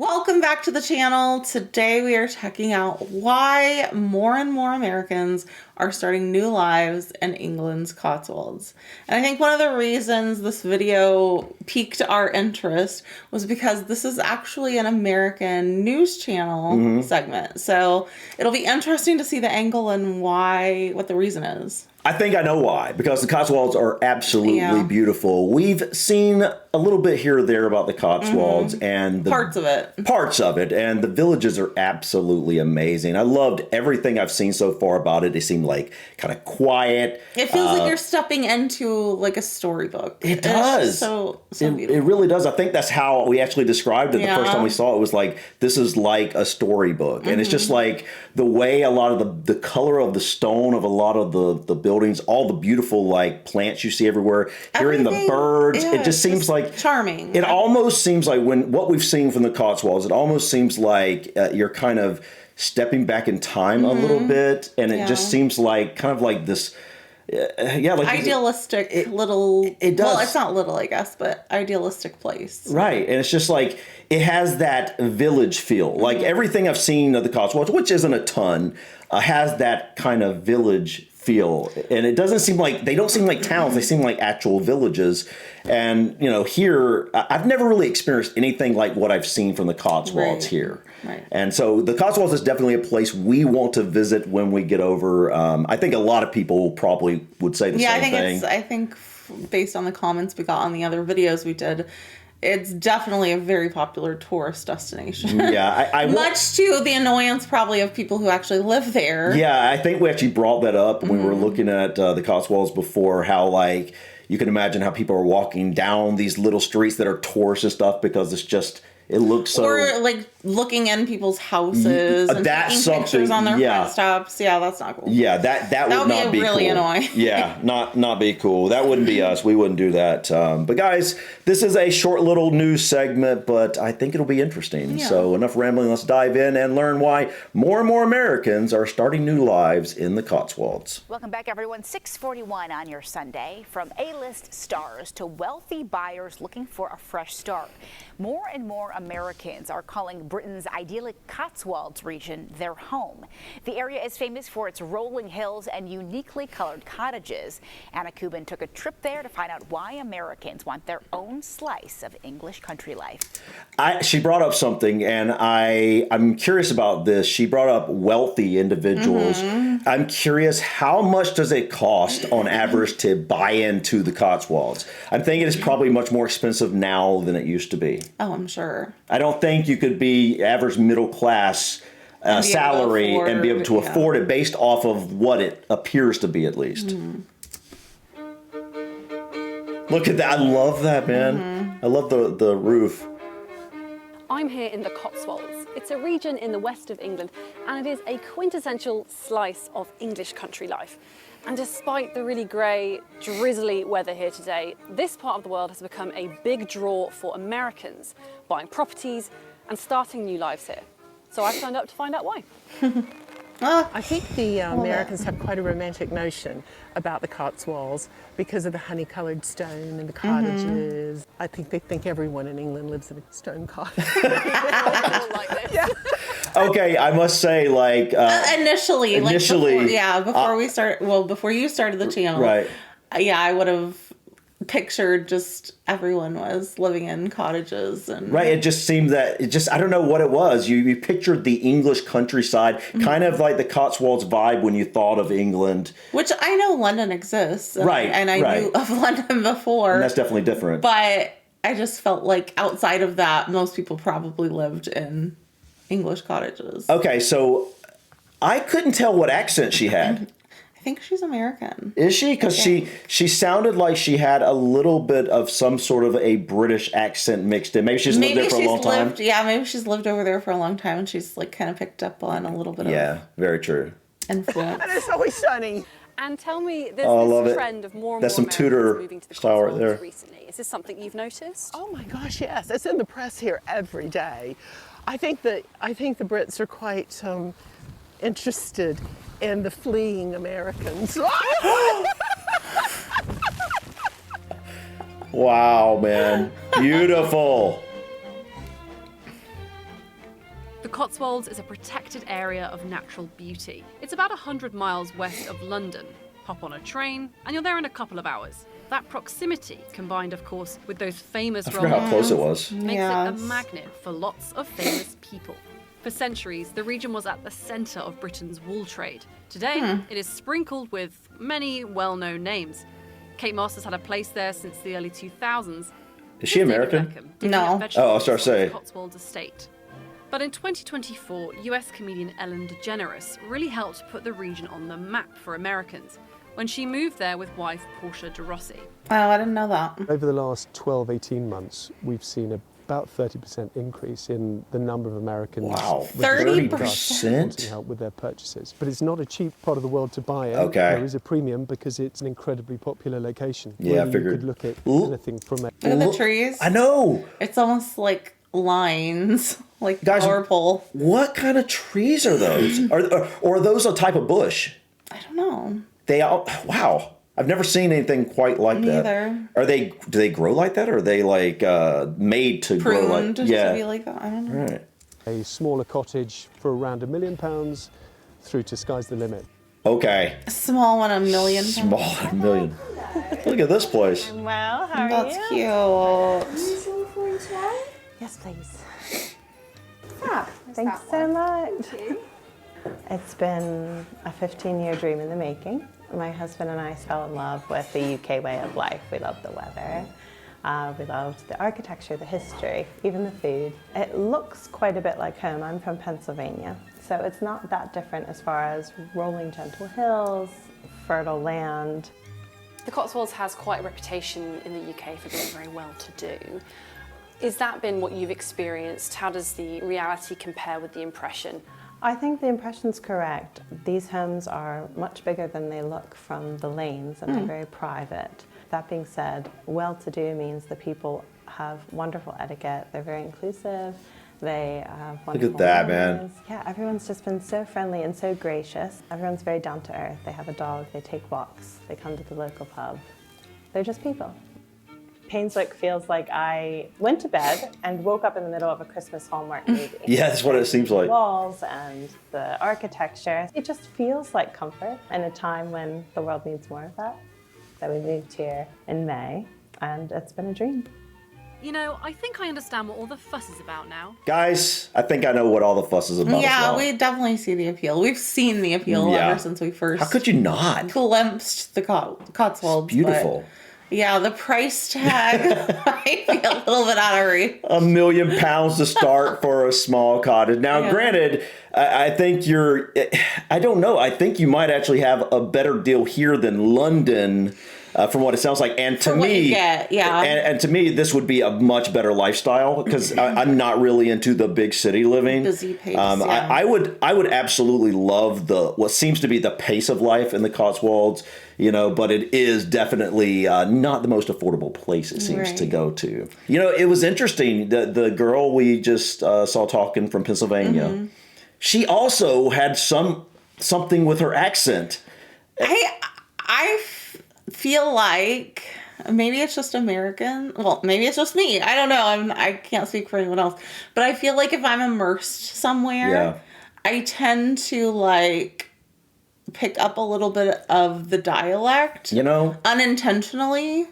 Welcome back to the channel. Today we are checking out why more and more Americans are starting new lives in England's Cotswolds. And I think one of the reasons this video piqued our interest was because this is actually an American news channel segment. So it'll be interesting to see the angle and what the reason is. I think I know why, because the Cotswolds are absolutely beautiful. We've seen a little bit here or there about the Cotswolds and Parts of it, and the villages are absolutely amazing. I loved everything I've seen so far about it. They seem like kind of quiet. It feels like you're stepping into like a storybook. It does. So beautiful. It really does. I think that's how we actually described it the first time we saw it. It was like, this is like a storybook. And it's just like the way a lot of the color of the stone of a lot of the buildings, all the beautiful like plants you see everywhere, hearing the birds, it just seems like charming. It almost seems like what we've seen from the Cotswolds, it almost seems like you're kind of stepping back in time a little bit, and it just seems like kind of like this like idealistic little. It does. Well, it's not little, I guess, but idealistic place. Right, and it's just like it has that village feel. Like everything I've seen of the Cotswolds, which isn't a ton, has that kind of village feel, and it doesn't seem like they don't seem like towns. They seem like actual villages. And here I've never really experienced anything like what I've seen from the Cotswolds here. Right. And so the Cotswolds is definitely a place we want to visit when we get over. I think a lot of people probably would say the same thing. I think based on the comments we got on the other videos we did, it's definitely a very popular tourist destination. Yeah, I much to the annoyance probably of people who actually live there. Yeah, I think we actually brought that up when we were looking at the Cotswolds before, how like you can imagine how people are walking down these little streets that are tourist and stuff because it's just, it looks so... Or like looking in people's houses and taking pictures on their front stops. Yeah, that's not cool. Yeah, that would not be really cool. Annoying. Yeah, not be cool. That wouldn't be us. We wouldn't do that. But guys, this is a short little news segment, but I think it'll be interesting. Yeah. So enough rambling. Let's dive in and learn why more and more Americans are starting new lives in the Cotswolds. Welcome back, everyone. 6:41 on your Sunday. From A-list stars to wealthy buyers looking for a fresh start, more and more Americans are calling Britain's idyllic Cotswolds region their home. The area is famous for its rolling hills and uniquely colored cottages. Anna Kubin took a trip there to find out why Americans want their own slice of English country life. She brought up something, and I'm curious about this. She brought up wealthy individuals. I'm curious, how much does it cost on average to buy into the Cotswolds? I'm thinking it's probably much more expensive now than it used to be. Oh, I'm sure. I don't think you could be average middle class salary and be able to afford it based off of what it appears to be, at least. Look at that. I love that, man. I love the roof. I'm here in the Cotswolds. It's a region in the west of England, and it is a quintessential slice of English country life. And despite the really grey, drizzly weather here today, this part of the world has become a big draw for Americans buying properties and starting new lives here. So I signed up to find out why. I think the Americans have quite a romantic notion about the Cotswolds because of the honey-coloured stone and the cottages. I think they think everyone in England lives in a stone cottage. Okay, I must say, like... initially. Before before you started the channel. Right. I would have pictured just everyone was living in cottages and right. It just seemed that I don't know what it was. You pictured the English countryside, kind of like the Cotswolds vibe when you thought of England. Which I know London exists, and I knew of London before. And that's definitely different. But I just felt like outside of that, most people probably lived in English cottages. Okay, so I couldn't tell what accent she had. I think she's American. Is she? Because she sounded like she had a little bit of some sort of a British accent mixed in. Maybe she's lived there for a long time. Yeah, maybe she's lived over there for a long time and she's like kind of picked up on a little bit of very true. Influence. And it's always sunny. And tell me, there's this trend of more and more Americans moving to the Cotswolds recently. Is this something you've noticed? Oh my gosh, yes. It's in the press here every day. I think the Brits are quite interested in the fleeing Americans. Wow, man. Beautiful. The Cotswolds is a protected area of natural beauty. It's about 100 miles west of London. Hop on a train and you're there in a couple of hours. That proximity, combined of course with those famous I forgot how close it was. makes it a Yes. magnet for lots of famous people. For centuries, the region was at the centre of Britain's wool trade. Today, it is sprinkled with many well-known names. Kate Moss has had a place there since the early 2000s. Is she American? No. Oh, I was trying to say. Cotswolds estate. But in 2024, US comedian Ellen DeGeneres really helped put the region on the map for Americans when she moved there with wife Portia de Rossi. Oh, I didn't know that. Over the last 12, 18 months, we've seen about 30% increase in the number of Americans Wow, with 30%? wanting help with their purchases. But it's not a cheap part of the world to buy in. Okay. There is a premium because it's an incredibly popular location. Yeah, I Really, figured. You could look at Ooh. anything from a Look at the trees. I know. It's almost like lines, like Guys- power pole. What kind of trees are those? Or are those a type of bush? I don't know. They all, wow. I've never seen anything quite like Me that. either. Do they grow like that, or are they like made to grow Pruned like? to be like that. I don't know. Right. a smaller cottage for around £1 million through to sky's the limit. Okay. A small one, $1 million. Small $1 million. Look at this place. Well, how are That's you? cute. Yes, please. Thanks so much. It's been a 15-year dream in the making. My husband and I fell in love with the UK way of life. We loved the weather. We loved the architecture, the history, even the food. It looks quite a bit like home. I'm from Pennsylvania, so it's not that different as far as rolling gentle hills, fertile land. The Cotswolds has quite a reputation in the UK for being very well-to-do. Has that been what you've experienced? How does the reality compare with the impression? I think the impression's correct. These homes are much bigger than they look from the lanes, and they're very private. That being said, well-to-do means the people have wonderful etiquette. They're very inclusive. They have wonderful that, man. manners. Yeah, everyone's just been so friendly and so gracious. Everyone's very down to earth. They have a dog. They take walks. They come to the local pub. They're just people. Painswick feels like I went to bed and woke up in the middle of a Christmas Hallmark movie. Yeah, that's what it seems like. Walls and the architecture. It just feels like comfort in a time when the world needs more of that. So we moved here in May, and it's been a dream. You know, I think I understand what all the fuss is about now. Guys, I think I know what all the fuss is about. Yeah, as well. we definitely see the appeal. We've seen the appeal Yeah. ever since we first How could you not? glimpsed the Cotswolds. but Beautiful. yeah, the price tag might be a little bit out of reach. £1 million to start for a small cottage. Now, Yeah. granted, I think I don't know. I think you might actually have a better deal here than London, from what it sounds like. And to For what me, you get, yeah. and to me, this would be a much better lifestyle because I'm not really into the big city living. Busy pace, I would absolutely love what seems to be the pace of life in the Cotswolds. But it is definitely not the most affordable place it seems to Right. go to. It was interesting. The girl we just saw talking from Pennsylvania, she also had something with her accent. I feel like maybe it's just American. Well, maybe it's just me. I don't know. I can't speak for anyone else. But I feel like if I'm immersed somewhere, Yeah. I tend to pick up a little bit of the dialect. Unintentionally.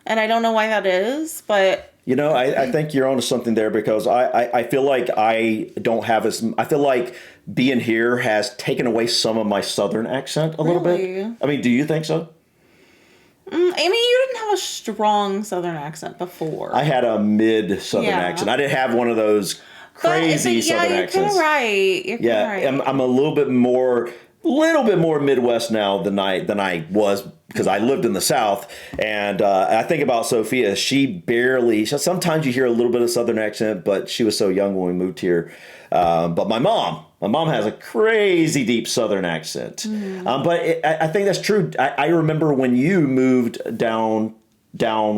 And I don't know why that is, but I think you're onto something there because I feel like I don't have I feel like being here has taken away some of my Southern accent a little Really? bit. I mean, do you think so? I mean, you didn't have a strong Southern accent before. I had a mid-Southern Yeah. accent. I didn't have one of those crazy Southern you're accents. You're kind of right. I'm a little bit more Midwest now than I was because I lived in the South. And I think about Sophia. Sometimes you hear a little bit of Southern accent, but she was so young when we moved here. But my mom has a crazy deep Southern accent. But I think that's true. I remember when you moved down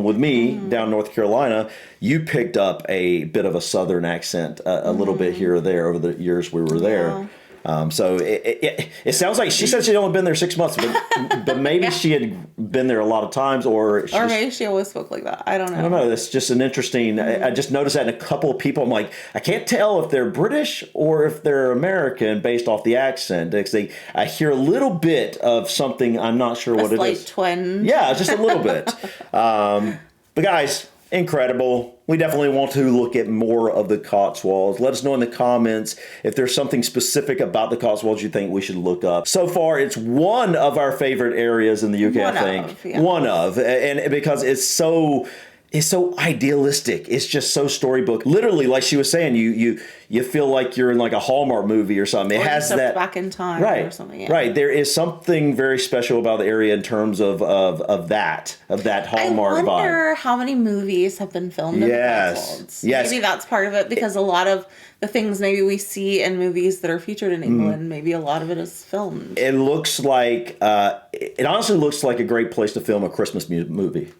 with me, down North Carolina, you picked up a bit of a Southern accent, a little bit here or there over the years we were there. So it sounds like she said she'd only been there 6 months, but maybe she had been there a lot of times, or maybe she always spoke like that. I don't know. I don't know. That's just an interesting. I just noticed that in a couple of people. I'm like, I can't tell if they're British or if they're American based off the accent. I hear a little bit of something. I'm not sure what it is. Slight twinge. Yeah, just a little bit. But guys, incredible. We definitely want to look at more of the Cotswolds. Let us know in the comments if there's something specific about the Cotswolds you think we should look up. So far, it's one of our favorite areas in the UK, I think. One of. And because it's so idealistic. It's just so storybook. Literally, like she was saying, you feel like you're in like a Hallmark movie or something. It has that back in time or something. Yeah. Right. There is something very special about the area in terms of that Hallmark vibe. I wonder how many movies have been filmed in the Cotswolds. Yes. Maybe that's part of it, because a lot of the things maybe we see in movies that are featured in England, maybe a lot of it is filmed. It looks like it honestly looks like a great place to film a Christmas movie.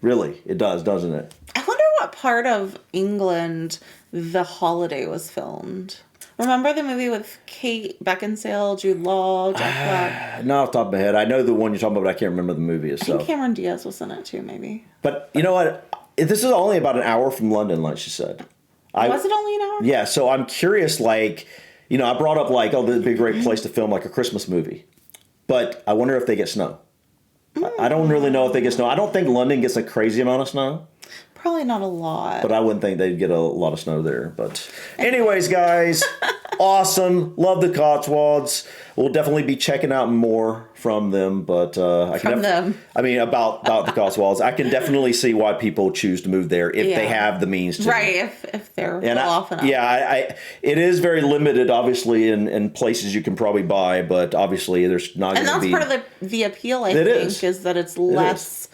Really, it does, doesn't it? I wonder what part of England The Holiday was filmed. Remember the movie with Kate Beckinsale, Jude Law, Jack Black? Not off the top of my head. I know the one you're talking about, but I can't remember the movie itself. I think Cameron Diaz was in it too, maybe. But you know what? This is only about an hour from London, like she said. Was it only an hour? Yeah, so I'm curious, like, I brought up, like, this would be a great place to film, like, a Christmas movie. But I wonder if they get snow. I don't really know if they get snow. I don't think London gets a crazy amount of snow. Probably not a lot. But I wouldn't think they'd get a lot of snow there. But anyways, guys, awesome. Love the Cotswolds. We'll definitely be checking out more from them. But about the Cotswolds. I can definitely see why people choose to move there if they have the means to. Right, if they're well off enough. Yeah, it is very limited, obviously, in places you can probably buy. But obviously, there's not going to be. And that's part of the appeal, I think, is that it's less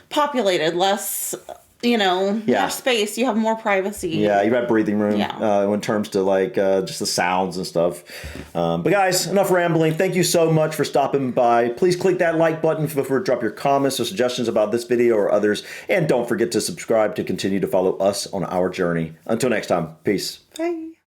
populated, less, more space. You have more privacy. Yeah, you have breathing room in terms to like just the sounds and stuff. But guys, enough rambling. Thank you so much for stopping by. Please click that like button before drop your comments or suggestions about this video or others. And don't forget to subscribe to continue to follow us on our journey. Until next time, peace. Bye.